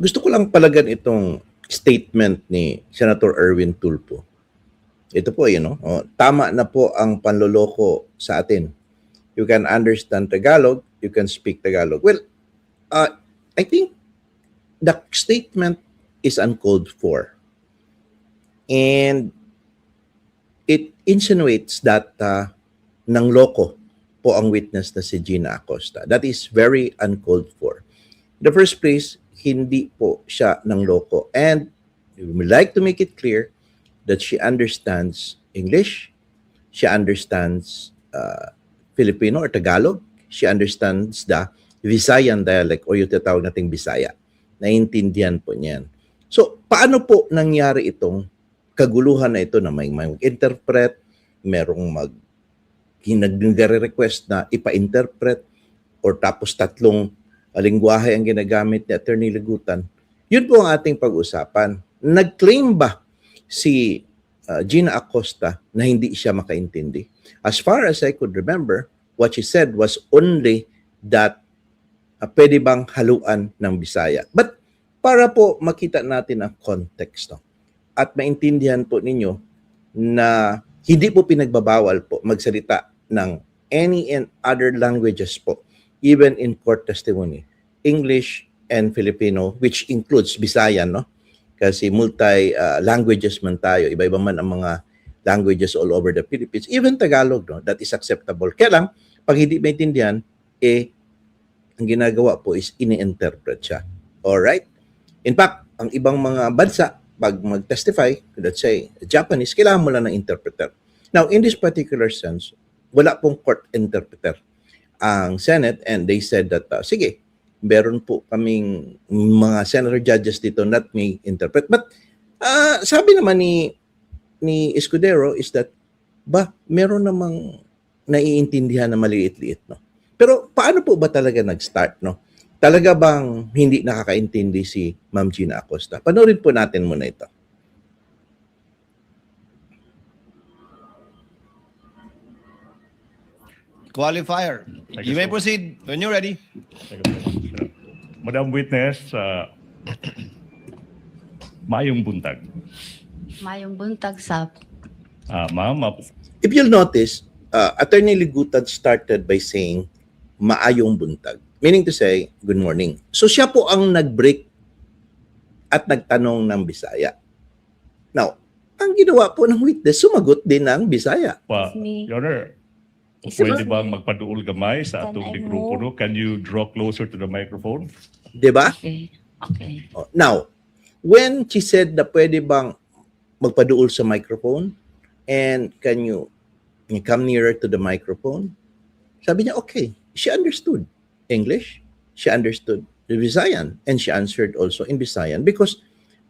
gusto ko lang palagan itong statement ni Senator Erwin Tulfo. Ito po, tama na po ang panloloko sa atin. You can understand Tagalog, you can speak Tagalog. Well, I think the statement is uncalled for. And it insinuates that nangloko po ang witness na si Gina Acosta. That is very uncalled for. In the first place, hindi po siya nangloko. And we would like to make it clear that she understands English, she understands Filipino or Tagalog, she understands the Visayan dialect or yung tatawag nating Bisaya. Naiintindihan po niyan. So, paano po nangyari itong kaguluhan na ito na may mag-interpret, merong nag-request na ipa-interpret or tapos tatlong lingwahe ang ginagamit ni Attorney Ligutan? Yun po ang ating pag-usapan. Nag-claim ba si Gina Acosta na hindi siya makaintindi? As far as I could remember, what she said was only that pwede bang haluan ng Bisaya. But para po makita natin ang context at maintindihan po ninyo na hindi po pinagbabawal po magsalita ng any and other languages po, even in court testimony, English and Filipino, which includes Bisayan, no? Kasi multi-languages man tayo, iba-iba man ang mga languages all over the Philippines, even Tagalog, no? That is acceptable. Kaya lang, pag hindi maintindihan, ang ginagawa po is ini-interpret siya. Alright? In fact, ang ibang mga bansa, pag mag-testify, let's say, Japanese, kailangan mo lang ng interpreter. Now, in this particular sense, wala pong court interpreter ang Senate, and they said that, sige, meron po kaming mga senator judges dito not may interpret. But sabi naman ni Escudero is that, meron namang naiintindihan na maliit-liit, no? Pero paano po ba talaga nag-start, no? Talaga bang hindi nakakaintindi si Ma'am Gina Acosta? Panoorin po natin muna ito. Qualifier. You may proceed when you're ready. Madam Witness, maayong buntag. Mayong buntag sa Ma'am, If you'll notice, Attorney Ligutan started by saying, maayong buntag. Meaning to say, good morning. So siya po ang nag-break at nagtanong ng Bisaya. Now, ang ginawa po ng witness, sumagot din ng Bisaya. Your Honor, Excuse pwede me. bang magpaduol gamay sa atong Can I mikropono? Can you draw closer to the microphone? Diba? Okay. Okay. Now, when she said na pwede bang magpaduol sa microphone and can you come nearer to the microphone? Sabi niya, okay. She understood English. She understood the Visayan. And she answered also in Visayan because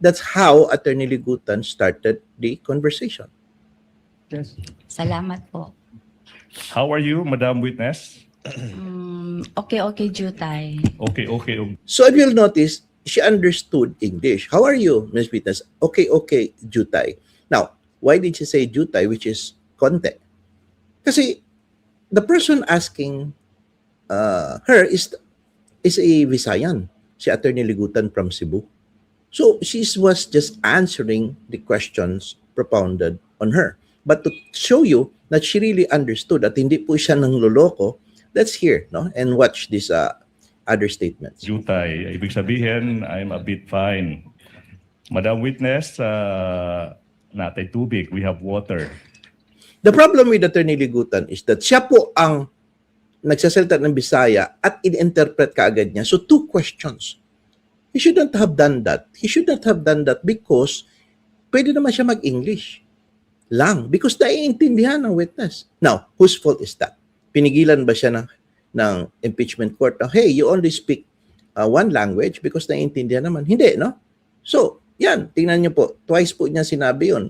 that's how Attorney Ligutan started the conversation. Yes. Salamat po. How are you, Madam Witness? Okay, Jutay. Okay. So if you'll notice, she understood English. How are you, Ms. Witness? Okay, Jutay. Now, why did she say Jutay, which is konte? Kasi the person asking her is a Visayan, si Attorney Ligutan from Cebu. So she was just answering the questions propounded on her. But to show you that she really understood at hindi po siya nang loloko, let's hear and watch these other statements. Jutay, ibig sabihin, I'm a bit fine. Madam Witness, natay tubig, we have water. The problem with Attorney Ligutan is that siya po ang nagsasalita ng Bisaya at in-interpret kaagad niya. So two questions. He shouldn't have done that. He should not have done that because pwede naman siya mag-English lang because naiintindihan ng witness. Now, whose fault is that? Pinigilan ba siya ng impeachment court? Hey, you only speak one language because naiintindihan naman. Hindi, no? So, yan. Tingnan niyo po. Twice po niya sinabi yun.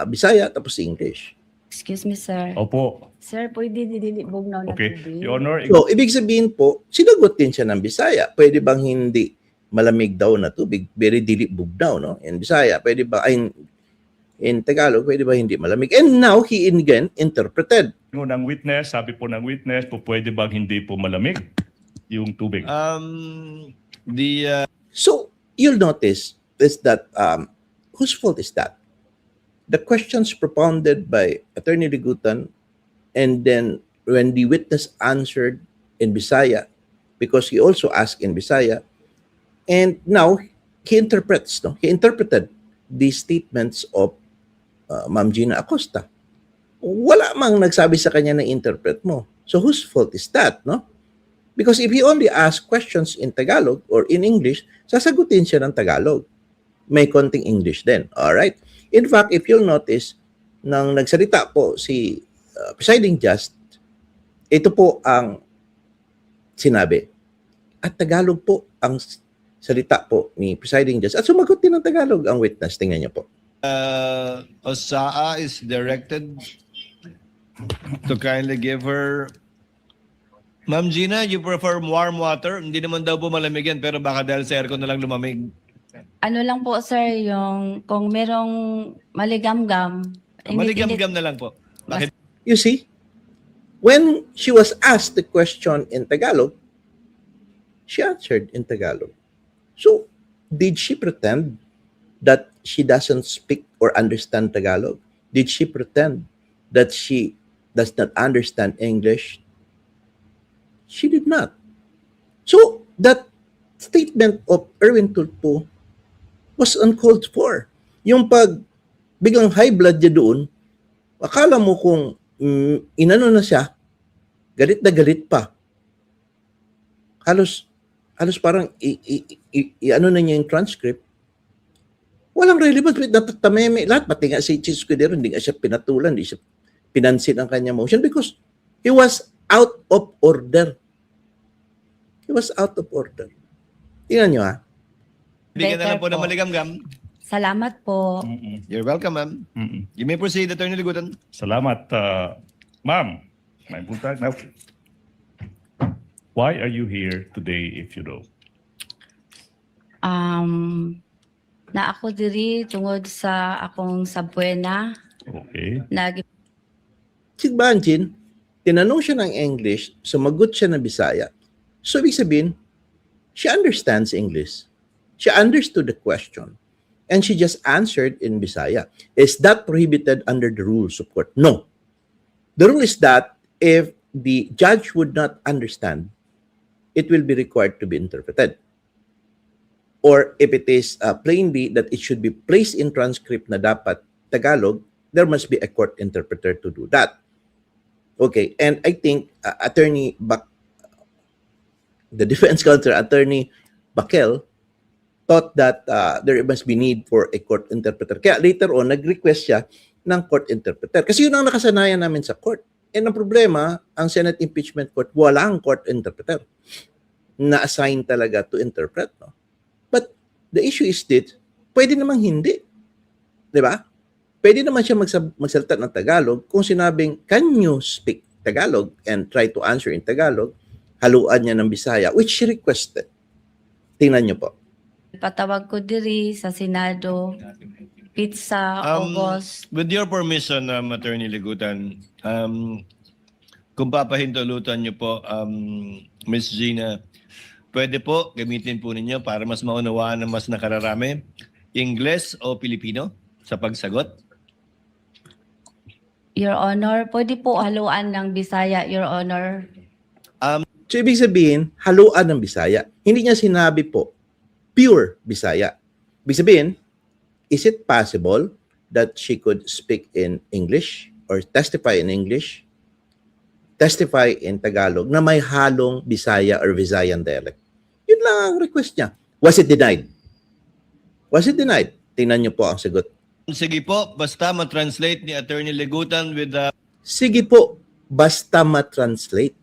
Bisaya tapos English. Excuse me, sir. Opo. Sir, pwede didilibog na Okay. tubig? Your Honor, So, ibig sabihin po, sinagot din siya ng Bisaya. Pwede bang hindi malamig daw na tubig? Very dilibog daw, no? In Bisaya, pwede ba, in Tagalog, pwede ba hindi malamig? And now, he again interpreted. ng witness, sabi po ng witness, pwede bang hindi po malamig yung tubig? So you'll notice is that whose fault is that? The questions propounded by Attorney Ligutan, and then when the witness answered in Bisaya, because he also asked in Bisaya, and now he interprets, no? He interpreted the statements of Ma'am Gina Acosta. Wala mang nagsabi sa kanya na interpret mo. So whose fault is that, no? Because if he only asks questions in Tagalog or in English, sasagutin siya ng Tagalog. May konting English din. All right? In fact, if you'll notice, nang nagsalita po si presiding judge, ito po ang sinabi. At Tagalog po ang salita po ni presiding judge. At sumagot din ng Tagalog ang witness. Tingnan niyo po. Osaa is directed to kindly give her. Ma'am Gina, you prefer warm water? Hindi naman daw po malamig yan, pero baka dahil sa aircon na lang lumamig. Ano lang po, sir, yung kung merong maligamgam. Maligam-gam na lang po. Bakit? You see, when she was asked the question in Tagalog, she answered in Tagalog. So, did she pretend that she doesn't speak or understand Tagalog? Did she pretend that she does not understand English? She did not. So, that statement of Erwin Tulfo was uncalled for. Yung pag biglang high blood niya doon, akala mo kung inano na siya, galit na galit pa. Halos parang ano na niya yung transcript. Walang relevance. Natatameme lahat. Pati nga si Chis Escudero, hindi nga siya pinatulan, hindi siya pinansin ang kanya motion because he was out of order. He was out of order. Tingnan nyo, ha? Bigyan na lang po Better ng po. maligam-gam. Salamat po. You're welcome, ma'am. You may proceed, Attorney Ligutan. Salamat, ma'am. May punta na. Why are you here today if you know? Na ako diri tungod sa akong sabuena. Okay. Si Banjin, tinanong siya ng English, sumagot siya ng Bisaya. So, ibig sabihin, she understands English. She understood the question. And she just answered in Bisaya. Is that prohibited under the rules of court? No. The rule is that if the judge would not understand, it will be required to be interpreted. Or if it is plainly that it should be placed in transcript na dapat Tagalog, there must be a court interpreter to do that. Okay, and I think the defense counsel, Attorney Bakel, thought that there must be need for a court interpreter. Kaya later on, nag-request siya ng court interpreter. Kasi yun ang nakasanayan namin sa court. And ang problema, ang Senate Impeachment Court, walang court interpreter na-assign talaga to interpret. No? But the issue is that, pwede namang hindi. Di ba? Pwede naman siya magsalita ng Tagalog kung sinabing, can you speak Tagalog and try to answer in Tagalog, haluan niya ng Bisaya, which she requested. Tingnan niyo po. Patawag ko diri sa Senado. Pizza, August. With your permission, Attorney Ligutan, kung papahintulutan niyo po, Ms. Gina, pwede po gamitin po ninyo para mas maunawaan ng mas nakararami, Ingles o Pilipino sa pagsagot? Your Honor, pwede po haluan ng Bisaya, Your Honor. So, ibig sabihin, haluan ng Bisaya. Hindi niya sinabi po, pure Bisaya. Ibig sabihin, is it possible that she could speak in English or testify in English, testify in Tagalog na may halong Bisaya or Visayan dialect? Yun lang ang request niya. Was it denied? Was it denied? Tingnan niyo po ang sagot. Sige po, basta ma-translate ni Attorney Ligutan with the... Sige po, basta ma-translate.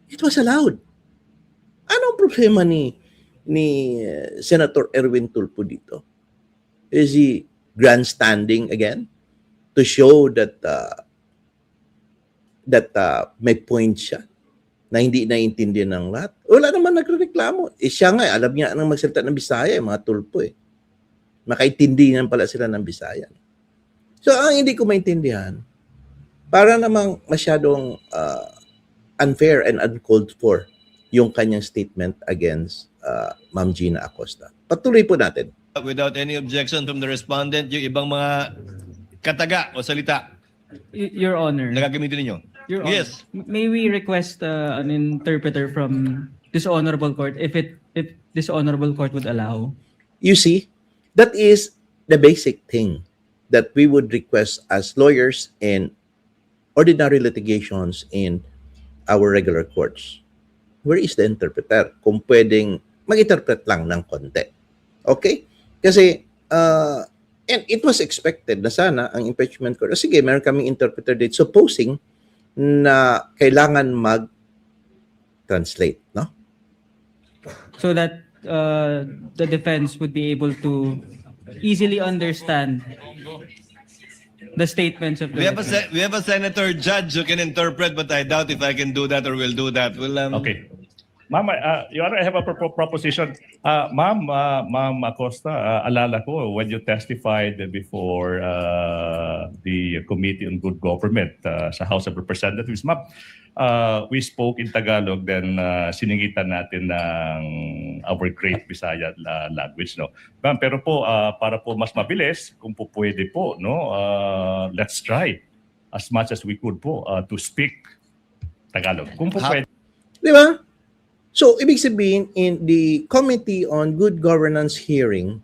It was allowed. Anong problema ni Senator Erwin Tulfo dito? Is he grandstanding again to show that may point siya na hindi naiintindihan ng lahat? Wala naman nagrereklamo. Siya nga, alam niya anong magsalita ng Bisaya, mga Tulfo eh. Makaintindihan pala sila ng Bisaya. So, ang hindi ko maintindihan, para namang masyadong unfair and uncalled for yung kanyang statement against Ma'am Gina Acosta. Patuloy po natin. Without any objection from the respondent, yung ibang mga kataga o salita Your Honor. na gagamitin ninyo. Your Honor. Yes. May we request an interpreter from this honorable court if this honorable court would allow? You see, that is the basic thing that we would request as lawyers in ordinary litigations in our regular courts. Where is the interpreter? Kung pwedeng mag-interpret lang ng konti. Okay? Kasi, and it was expected na sana ang impeachment court, sige, meron kaming interpreter date, supposing na kailangan mag-translate, no? So that the defense would be able to easily understand the statements of the witness. We have a senator judge who can interpret, but I doubt if I can do that or will do that. Well, Okay. Ma'am, Your Honor, I have a proposition. Ma'am Acosta, alala ko when you testified before the Committee on Good Government sa House of Representatives, ma'am, we spoke in Tagalog, then siningitan natin ng our great Bisaya language, no? Ma'am, pero po, para po mas mabilis, kung po pwede po, no, let's try as much as we could po to speak Tagalog. Kung po pwede. Di ba? So, ibig sabihin, in the Committee on Good Governance hearing,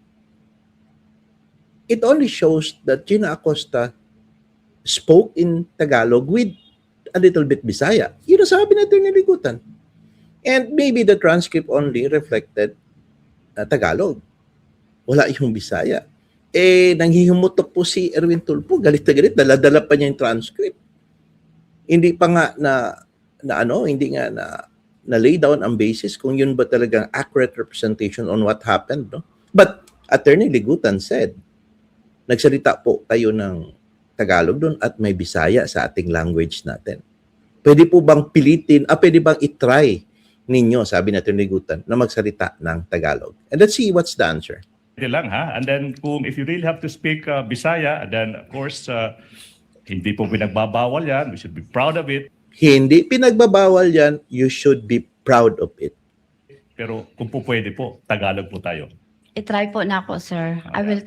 it only shows that Gina Acosta spoke in Tagalog with a little bit Bisaya. Yun ang sabi natin niligutan. And maybe the transcript only reflected Tagalog. Wala yung Bisaya. Nanghihumutok po si Erwin Tulfo. Galit na galit. Dala-dala pa niya yung transcript. Hindi pa nga hindi nga na lay down ang basis kung yun ba talagang accurate representation on what happened, no? But Attorney Ligutan said, nagsalita po tayo ng Tagalog doon at may Bisaya sa ating language natin. Pwede po bang pilitin, pwede bang itry ninyo, sabi na Attorney Ligutan, na magsalita ng Tagalog? And let's see what's the answer. Pwede lang, ha? And then if you really have to speak Bisaya, then of course, hindi po pinagbabawal yan. We should be proud of it. Hindi pinagbabawal yan, you should be proud of it. Pero kung po pwede po, Tagalog po tayo. I-try po na ako, sir. I will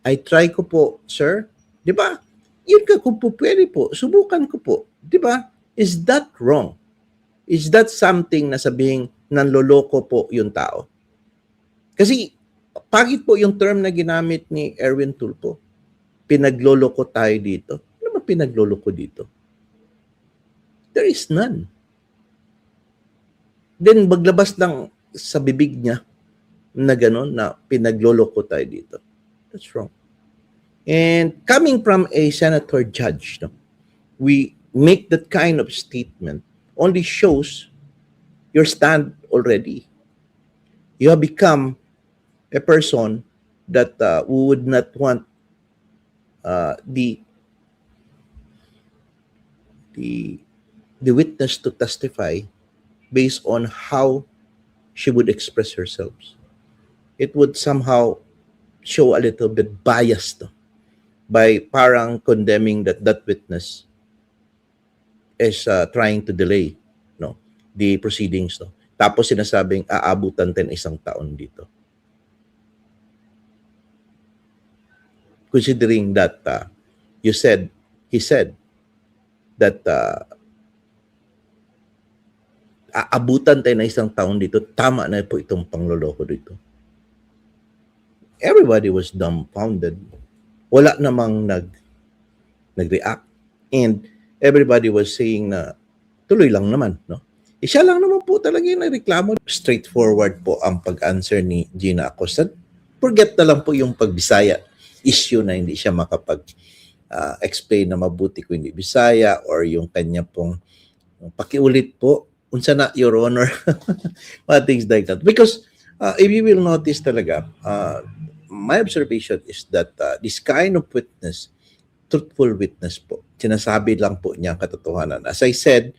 I try ko po, sir. Di ba? Yun ka, kung po pwede po, subukan ko po. Di ba? Is that wrong? Is that something na sabihing nanloloko po yung tao? Kasi, pagit po yung term na ginamit ni Erwin Tulfo. Pinagloloko tayo dito. Ano ba pinagloloko dito? There is none. Then, maglabas lang sa bibig niya na gano'n, na pinagloloko tayo dito. That's wrong. And coming from a senator judge, no, we make that kind of statement only shows your stand already. You have become a person that would not want the witness to testify based on how she would express herself. It would somehow show a little bit biased, no, by parang condemning that witness is trying to delay, no, the proceedings, no. Tapos sinasabing aabutan din 1 taon dito. Considering that he said that aabutan tayo ng 1 taon dito, tama na po itong pangloloko dito. Everybody was dumbfounded. Wala namang nag-react. And everybody was saying na tuloy lang naman, no? Siya lang naman po talaga yung nagreklamo. Straightforward po ang pag-answer ni Gina Acosta. Forget na lang po yung pag-Bisaya issue na hindi siya explain na mabuti kung hindi Bisaya, or yung kanya pong pakiulit po unsa na, Your Honor, mga things like that. Because if you will notice talaga, my observation is that this kind of witness, truthful witness po, sinasabi lang po niya ang katotohanan. As I said,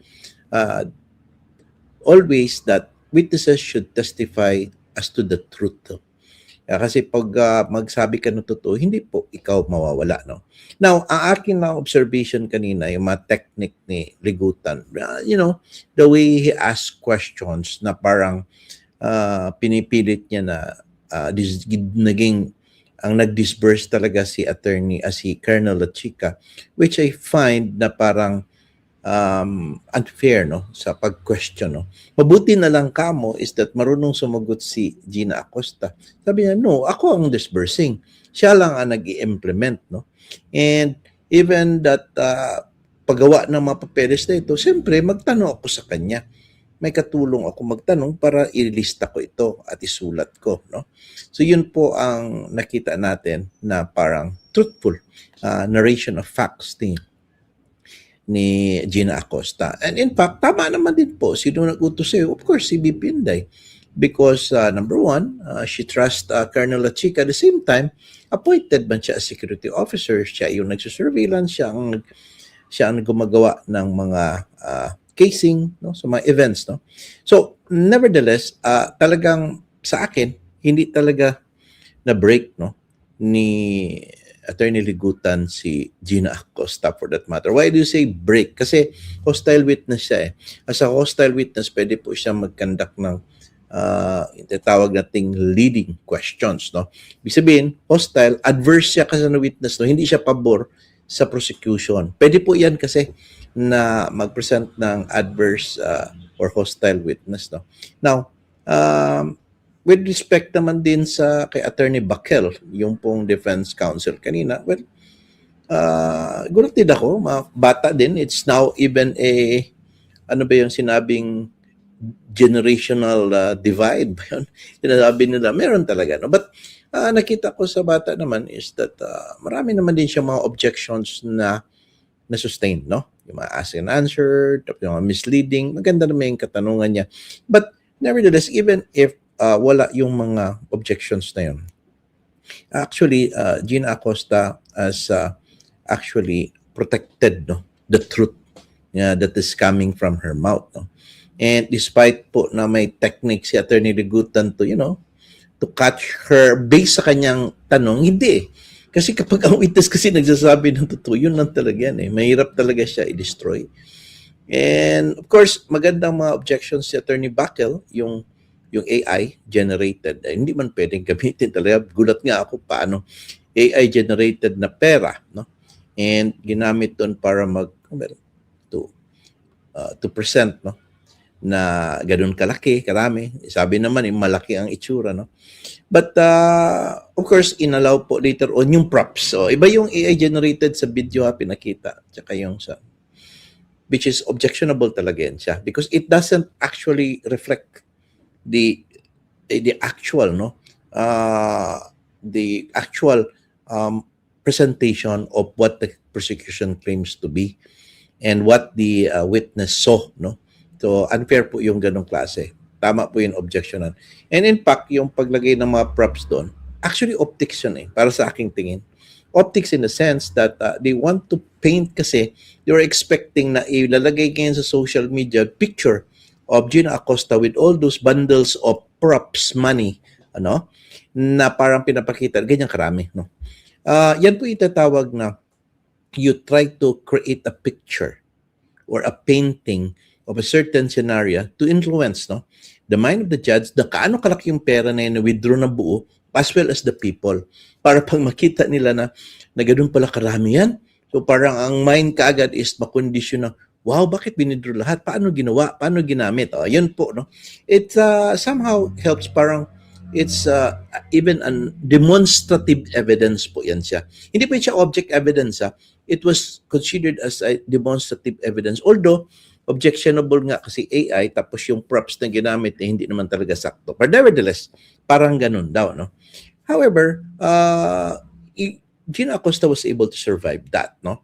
always that witnesses should testify as to the truth. Kasi pag magsabi ka ng totoo, hindi po ikaw mawawala, no? Now, ang akin na observation kanina, yung mga technique ni Ligutan, the way he asked questions na parang pinipilit niya na naging ang nag-disburse talaga si si Colonel Lachica, which I find na parang unfair, no, sa pag-question, no. Mabuti na lang kamo is that marunong sumagot si Gina Acosta. Sabi niya, no, ako ang disbursing. Siya lang ang nag-i-implement, no. And even that paggawa ng mga papeles na ito, siyempre magtanong ako sa kanya. May katulong ako magtanong para ilista ko ito at isulat ko, no. So yun po ang nakita natin na parang truthful narration of facts ni Gina Acosta. And in fact, tama naman din po. Sino nag-utos sa'yo? Of course, si BP Inday. Because number one, she trusts Colonel Lachica. At the same time, appointed man siya as security officer. Siya yung nagsusurveillance. Siya ang gumagawa ng mga casing, no, sa mga events, no. So nevertheless, talagang sa akin hindi talaga na break, no, ni Attorney Ligutan si Gina Acosta for that matter. Why do you say break? Kasi hostile witness siya eh. As a hostile witness, pwede po siya mag-conduct ng tawag nating leading questions, no. Ibig sabihin, hostile, adverse siya kasi na witness, no, hindi siya pabor sa prosecution. Pwede po yan kasi na mag-present ng adverse or hostile witness, no. Now, with respect naman din sa kay Attorney Bakel, yung pong defense counsel kanina, well, gulatid ako, mga bata din. It's now even ano ba yung sinabing generational divide ba yun? Sinasabi nila, meron talaga, no. But nakita ko sa bata naman is that marami naman din siya mga objections na sustain, no? Yung mga ask and answer, yung mga misleading, maganda naman yung katanungan niya. But nevertheless, even if wala yung mga objections na yun, actually, Gina Acosta has actually protected, no, the truth that is coming from her mouth, no? And despite po na may technique si Attorney Ligutan to, to catch her based sa kanyang tanong, hindi eh. Kasi kapag ang witness kasi nagsasabi ng totoo, yun lang talaga yan eh. Mahirap talaga siya i-destroy. And of course, magandang mga objections si Attorney Bakel, yung AI generated. Hindi man pwedeng gamitin talaga. Gulat nga ako paano AI generated na pera, no? And ginamit doon para to present, no, na ganun kalaki, karami. Sabi naman, malaki ang itsura, no? But, of course, inallow po later on yung props. So, iba yung AI-generated sa video pinakita. Tsaka yung which is objectionable talaga yan siya. Because it doesn't actually reflect the actual, no? The actual presentation of what the prosecution claims to be and what the witness saw, no? So, unfair po yung ganong klase. Tama po yung objectionan. And in fact, yung paglagay ng mga props doon, actually optics yun eh, para sa aking tingin. Optics in the sense that they want to paint kasi they were expecting na ilalagay ngayon sa social media picture of Gina Acosta with all those bundles of props, money, ano, na parang pinapakita, ganyan karami, no? Yan po itatawag na you try to create a picture or a painting of a certain scenario to influence, no, the mind of the judge, na kaano kalaki yung pera na yun na withdraw na buo, as well as the people. Para pag makita nila na ganun pala karami yan. So parang ang mind kaagad is makondisyon na, wow, bakit binidro lahat? Paano ginawa? Paano ginamit? Yun po, no. It somehow helps, parang it's even a demonstrative evidence po yan siya. Hindi po siya object evidence, It was considered as a demonstrative evidence. Although, objectionable nga kasi AI, tapos yung props na ginamit hindi naman talaga sakto. But nevertheless, parang ganun daw, no? However, Gina Acosta was able to survive that, no?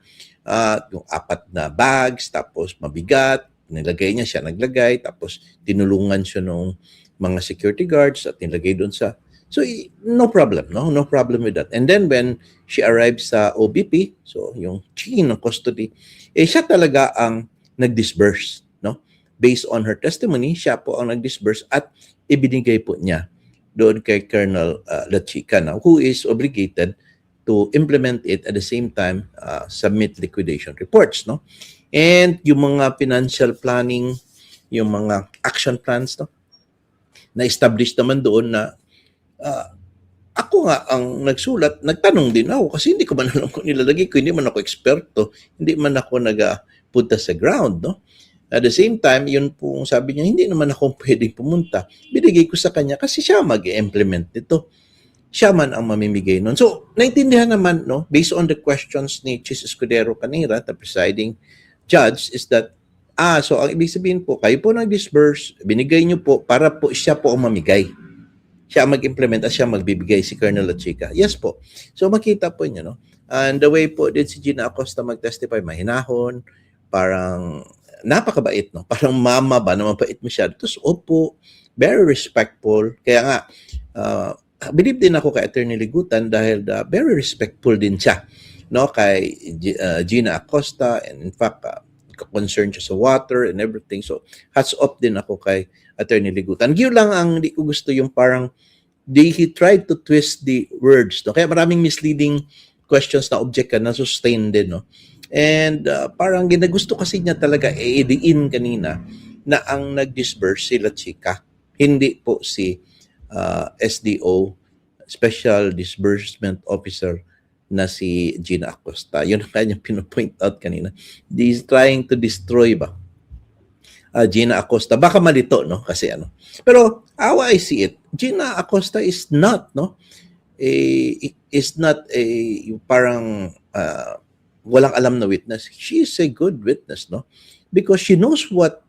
Yung 4 na bags, tapos mabigat, nilagay niya, siya naglagay, tapos tinulungan siya ng mga security guards at nilagay doon sa... So, no problem, no? No problem with that. And then when she arrived sa OBP, so yung chain ng custody, siya talaga ang nag-disburse, no? Based on her testimony, siya po ang nag-disburse at ibinigay po niya doon kay Colonel Lachica, who is obligated to implement it at the same time submit liquidation reports, no? And yung mga financial planning, yung mga action plans, no? na-establish naman doon na ah, ako nga ang nagsulat, nagtanong din ako kasi hindi ko man alam kung nilalagay ko, hindi man ako eksperto, hindi man ako nagapunta sa ground, no? At the same time, yun po sabi niya, hindi naman ako pwedeng pumunta. Binigay ko sa kanya kasi siya mag-implement nito. Siya man ang mamimigay nun. So, naintindihan naman, no, based on the questions ni Chis Escudero kanina, the presiding judge, is that, so ang ibig sabihin po, kayo po nag-disburse, binigay niyo po para po siya po ang mamigay. Siya mag-implement at siya magbibigay si Colonel Lachica. Yes po. So makita po niyo, no? And the way po din si Gina Acosta mag-testify, mahinahon, parang napakabait, no? Parang mama ba na mabait masyado. Tapos, opo, very respectful. Kaya nga, believe din ako kay Attorney Ligutan dahil very respectful din siya, no? Kay Gina Acosta, and in fact, concerned siya sa water and everything. So, hats off din ako kay Attorney Ligutan. Yun lang ang di ko gusto, yung parang he tried to twist the words, no? Kaya maraming misleading questions na object ka na sustain din, no? And parang ginagusto kasi niya talaga i-diin kanina na ang nag-disburse si Lachica, hindi po si SDO, Special Disbursement Officer na si Gina Acosta. Yun ang kanyang pinopoint out kanina. He's trying to destroy ba Gina Acosta. Baka malito, no? Kasi ano. Pero how I see it, Gina Acosta is not, no? Parang walang alam na witness. She is a good witness, no? Because she knows what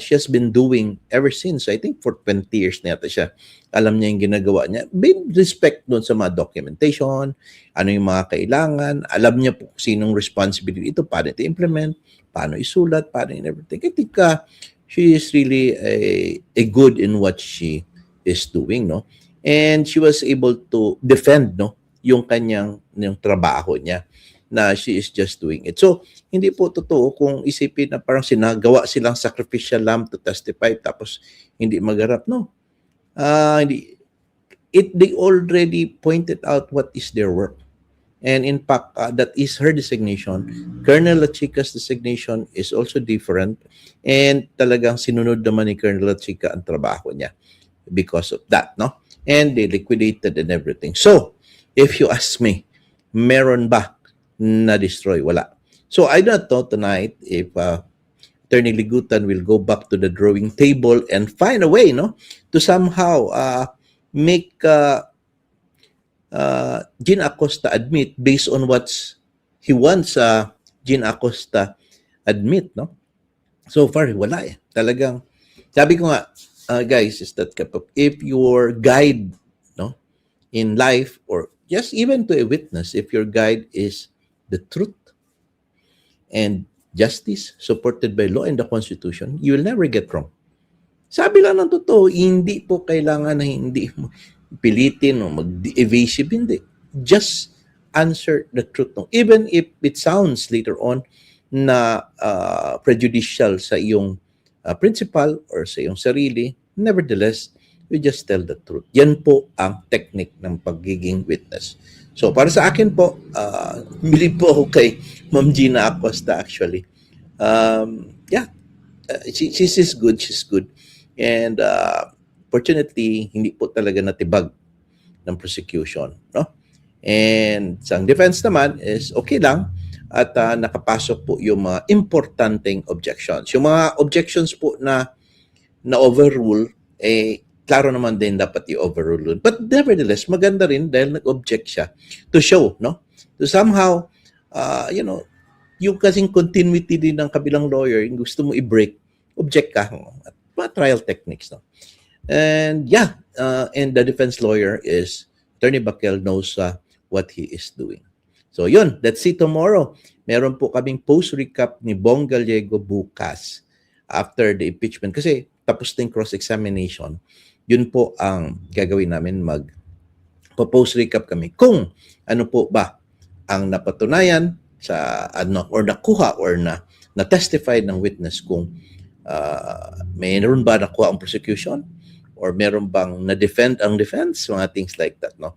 she has been doing ever since. I think for 20 years na yata siya. Alam niya yung ginagawa niya. With respect doon sa mga documentation, ano yung mga kailangan. Alam niya po sinong responsibility ito, paano ito implement, paano isulat, paano in everything. I think she is really a good in what she is doing, no? And she was able to defend, no, yung trabaho niya, na she is just doing it. So, hindi po totoo kung isipin na parang sinagawa silang sacrificial lamb to testify tapos hindi magharap. No. They already pointed out what is their work. And in fact, that is her designation. Colonel Lachica's designation is also different. And talagang sinunod naman ni Colonel Lachica ang trabaho niya because of that, no? And they liquidated and everything. So, if you ask me, meron ba na-destroy? Wala. So, I don't know tonight if Attorney Ligutan will go back to the drawing table and find a way, no, to somehow make Gina Acosta admit based on what he wants Gina Acosta admit, no? So far, wala eh. Talagang, sabi ko nga, guys, is that if your guide, no, in life or just even to a witness, if your guide is the truth and justice supported by law and the Constitution, you will never get wrong. Sabi lang ng totoo, hindi po kailangan na hindi mo pilitin o mag-evasive, hindi. Just answer the truth. No? Even if it sounds later on na prejudicial sa iyong principal or sa iyong sarili, nevertheless, you just tell the truth. Yan po ang technique ng pagiging witness. So, para sa akin po, believe po ako kay Ma'am Gina Acosta actually. She's good. She's good. And fortunately, hindi po talaga natibag ng prosecution, no? And sa defense naman is okay lang at nakapasok po yung mga importanteng objections. Yung mga objections po na overrule, klaro naman din dapat i-overrule. But nevertheless, maganda rin dahil nag-object siya to show, no? To somehow, yung kasing continuity din ng kabilang lawyer, yung gusto mo i-break, object ka. At mga trial techniques, no? And and the defense lawyer is, Attorney Bakel knows what he is doing. So yun, let's see tomorrow. Meron po kaming post-recap ni Bong Gallego bukas after the impeachment. Kasi tapos na yung cross-examination. Yun po ang gagawin namin, post recap kami kung ano po ba ang napatunayan sa or nakuha or na testified ng witness, kung mayroon ba nakuha ang prosecution or meron bang na-defend ang defense, mga things like that, no?